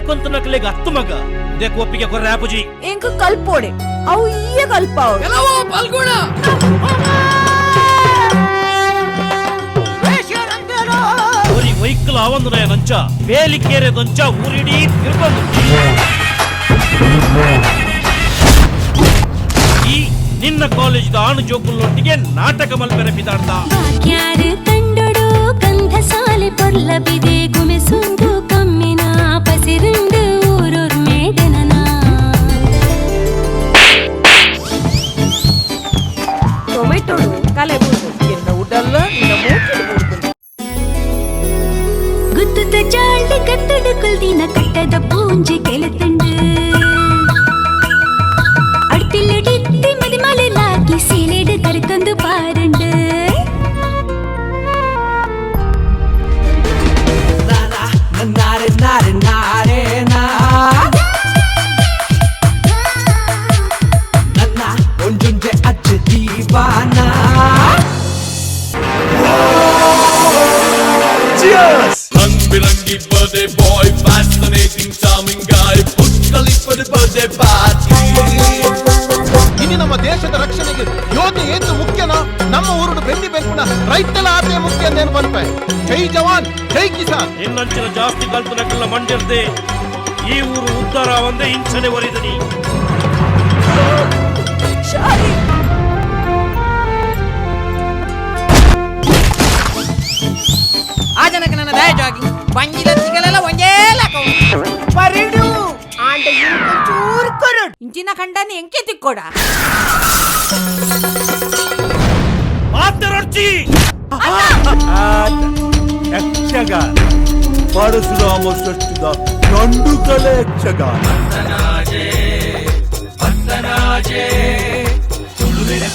ಕೊಂತ ನಕಲೆಗೆ ಹತ್ತು ಮಗ ದೇख ಒಪ್ಪಿಗೆ ಕೊರ್ರೆ ಆಪುಜಿ ಎಂಕ ಕಲ್ಪೋಡೆ ಅವು ಈಯ ಕಲ್ಪಾವ ಕೆಲವು ಪಾಲ್ಗೋಣ ಒರಿ ವೈಕಲ್ ಅವಂದ್ರೆ ನಂಚ ಬೇಲಿಕೇರೆ ದೊಂಚ ಊರಿಡೀ ತಿರ್ಕೊಂಡು ಈ ನಿನ್ನ ಕಾಲೇಜ್ ಆಣು ಜೋಕುಲ್ಲೊಟ್ಟಿಗೆ ನಾಟಕ ಮಲ್ಪೆನ ಬಿದಾಡ್ದ ಯಾರು ಕಂಡೊಡು ಗಂಧ ಸಾಲೆ ಪೊರ್ಲಬಿದೆ ಗುಮೆಸುಂಡು ಕಮ್ಮಿನ ಪಸಿರುಂಡು ಊರೂರ್ ಮೇದೆನನ ಟೊಮೆಟೊಡು ಕಲೆ ಬೂದು ಎನ್ನ ಉಡಲ್ಲ ನಿನ್ನ ಮೂಕಿಡು ಬೂದು ಗುತ್ತುತ ಜಾಳ್ಳಿ ಕತ್ತಡು ಕುಲ್ದಿನ ಕಟ್ಟದ ಪೂಂಜಿ ಕೆಳತಂಡು അടുപ്പിലിടിത്തി മതിമലലാക്കി സീലേട് കരക്കൊന്തു പാരുണ്ട് Rang-birangi birthday boy, fascinating, charming guy, put Khalifa the birthday party. ಇನ್ನು ನಮ್ಮ ದೇಶದ ರಕ್ಷಣೆಗೆ ಯೋಧೆ ಏನು ಮುಖ್ಯನೋ ನಮ್ಮ ಊರುಡು ಬೆನ್ನಿ ಬೆನ್ಪುನ ರೈತನ ಆತೆ ಮುಖ್ಯ ಅಂದೇನು ಬನ್ಪೆ ಜೈ ಜವಾನ್ ಜೈ ಕಿಸಾನ್ ಇನ್ನಂಚಿನ ಜಾಸ್ತಿ ಕಲ್ಪನಕ್ಕೆಲ್ಲ ಮಂಡಿರ್ದೆ ಈ ಊರು ಉದ್ಧಾರ ಒಂದೇ ಇಂಚನೆ ಒರಿದನಿ ಆ ಜನಕ್ಕೆ ನನ್ನ ದಯಜಾಗಿ ಬಂಗಿಲ ತಿಗಲೆಲ್ಲ ಒಂದೇ ಲಾಕ ಪರಿಡು ಆಂಡ ಚೂರ್ ಕೊರಡು ಇಂಚಿನ ಖಂಡನ ಎಂಕೆ ತಿಕ್ಕೋಡ ಮಾತರೊಡ್ಚಿ ಯಕ್ಷಗಾನ ಪರಶುರಾಮ ಸೃಷ್ಟಿದ ಗಂಡುಕಲೆ ಯಕ್ಷಗಾನ ತುಳುವೆನೆ